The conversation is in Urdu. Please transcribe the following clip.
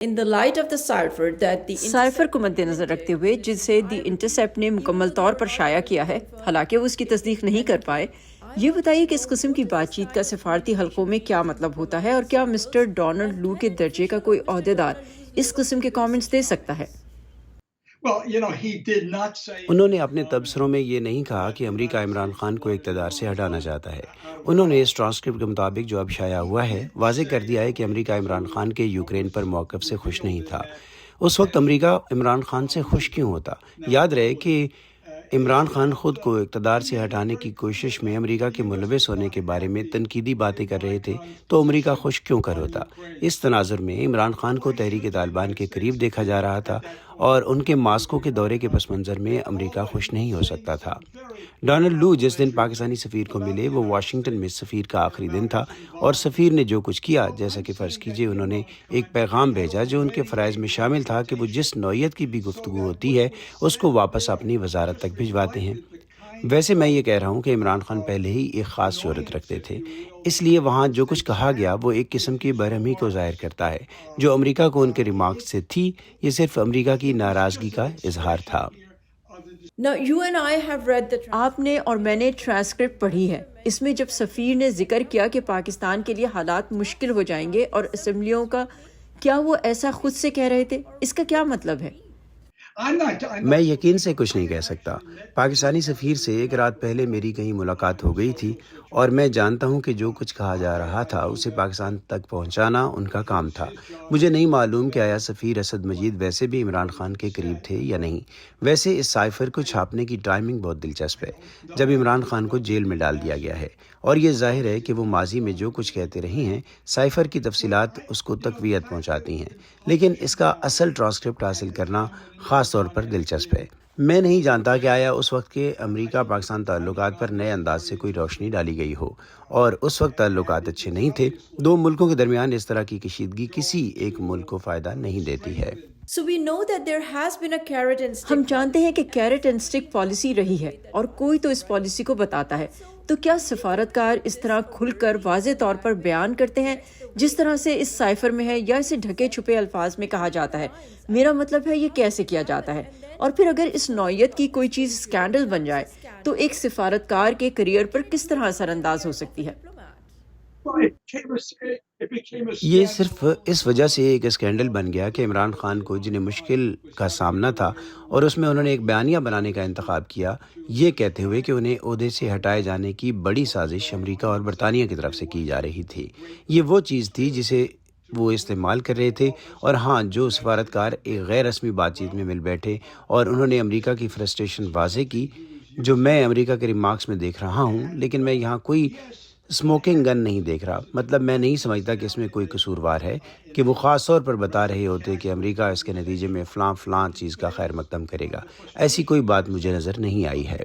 In the light of the cipher that the cipher کو مد نظر رکھتے ہوئے جسے دی انٹرسیپٹ نے مکمل طور پر شائع کیا ہے، حالانکہ وہ اس کی تصدیق نہیں کر پائے، یہ بتائیے کہ اس قسم کی بات چیت کا سفارتی حلقوں میں کیا مطلب ہوتا ہے، اور کیا مسٹر ڈونلڈ لو کے درجے کا کوئی عہدیدار اس قسم کے کامنٹس دے سکتا ہے؟ انہوں نے اپنے تبصروں میں یہ نہیں کہا کہ امریکہ عمران خان کو اقتدار سے ہٹانا چاہتا ہے۔ انہوں نے اس ٹرانسکرپٹ کے مطابق جو اب شائع ہوا ہے واضح کر دیا ہے کہ امریکہ عمران خان کے یوکرین پر موقف سے خوش نہیں تھا۔ اس وقت امریکہ عمران خان سے خوش کیوں ہوتا؟ یاد رہے کہ عمران خان خود کو اقتدار سے ہٹانے کی کوشش میں امریکہ کے ملوث ہونے کے بارے میں تنقیدی باتیں کر رہے تھے، تو امریکہ خوش کیوں کر ہوتا؟ اس تناظر میں عمران خان کو تحریک طالبان کے قریب دیکھا جا رہا تھا، اور ان کے ماسکو کے دورے کے پس منظر میں امریکہ خوش نہیں ہو سکتا تھا۔ ڈونلڈ لو جس دن پاکستانی سفیر کو ملے وہ واشنگٹن میں سفیر کا آخری دن تھا، اور سفیر نے جو کچھ کیا، جیسا کہ فرض کیجئے انہوں نے ایک پیغام بھیجا جو ان کے فرائض میں شامل تھا کہ وہ جس نوعیت کی بھی گفتگو ہوتی ہے اس کو واپس اپنی وزارت تک بھجواتے ہیں۔ ویسے میں یہ کہہ رہا ہوں کہ عمران خان پہلے ہی ایک خاص شہرت رکھتے تھے، اس لیے وہاں جو کچھ کہا گیا وہ ایک قسم کی برہمی کو ظاہر کرتا ہے جو امریکہ کو ان کے ریمارکس سے تھی۔ یہ صرف امریکہ کی ناراضگی کا اظہار تھا۔ Now, you and I have read the آپ نے اور میں نے ٹرانسکرپٹ پڑھی ہے، اس میں جب سفیر نے ذکر کیا کہ پاکستان کے لیے حالات مشکل ہو جائیں گے اور اسمبلیوں کا، کیا وہ ایسا خود سے کہہ رہے تھے؟ اس کا کیا مطلب ہے؟ میں یقین سے کچھ نہیں کہہ سکتا۔ پاکستانی سفیر سے ایک رات پہلے میری کہیں ملاقات ہو گئی تھی، اور میں جانتا ہوں کہ جو کچھ کہا جا رہا تھا اسے پاکستان تک پہنچانا ان کا کام تھا۔ مجھے نہیں معلوم کہ آیا سفیر اسد مجید ویسے بھی عمران خان کے قریب تھے یا نہیں۔ ویسے اس سائفر کو چھاپنے کی ٹائمنگ بہت دلچسپ ہے، جب عمران خان کو جیل میں ڈال دیا گیا ہے، اور یہ ظاہر ہے کہ وہ ماضی میں جو کچھ کہتے رہے ہیں، سائفر کی تفصیلات اس کو تقویت پہنچاتی ہیں، لیکن اس کا اصل ٹرانسکرپٹ حاصل کرنا خاص طور پر دلچسپ ہے۔ میں نہیں جانتا کہ آیا اس وقت کے امریکہ پاکستان تعلقات پر نئے انداز سے کوئی روشنی ڈالی گئی ہو، اور اس وقت تعلقات اچھے نہیں تھے۔ دو ملکوں کے درمیان اس طرح کی کشیدگی کسی ایک ملک کو فائدہ نہیں دیتی ہے۔ So we know that there has been a carrot and stick. ہم جانتے ہیں کہ کیرٹ اینڈ اسٹک پالیسی رہی ہے، اور کوئی تو اس پالیسی کو بتاتا ہے۔ تو کیا سفارتکار اس طرح کھل کر واضح طور پر بیان کرتے ہیں جس طرح سے اس سائفر میں ہے، یا اسے ڈھکے چھپے الفاظ میں کہا جاتا ہے؟ میرا مطلب ہے یہ کیسے کیا جاتا ہے؟ اور پھر اگر اس نوعیت کی کوئی چیز اسکینڈل بن جائے تو ایک سفارتکار کے کریئر پر کس طرح اثر انداز ہو سکتی ہے؟ یہ صرف اس وجہ سے ایک اسکینڈل بن گیا کہ عمران خان کو جنہیں مشکل کا سامنا تھا، اور اس میں انہوں نے ایک بیانیہ بنانے کا انتخاب کیا، یہ کہتے ہوئے کہ انہیں عہدے سے ہٹائے جانے کی بڑی سازش امریکہ اور برطانیہ کی طرف سے کی جا رہی تھی۔ یہ وہ چیز تھی جسے وہ استعمال کر رہے تھے۔ اور ہاں، جو سفارتکار ایک غیر رسمی بات چیت میں مل بیٹھے اور انہوں نے امریکہ کی فرسٹریشن واضح کی، جو میں امریکہ کے ریمارکس میں دیکھ رہا ہوں، لیکن میں یہاں کوئی اسموکنگ گن نہیں دیکھ رہا۔ مطلب میں نہیں سمجھتا کہ اس میں کوئی قصوروار ہے کہ وہ خاص طور پر بتا رہے ہوتے کہ امریکہ اس کے نتیجے میں فلاں چیز کا خیر مقدم کرے گا۔ ایسی کوئی بات مجھے نظر نہیں آئی ہے۔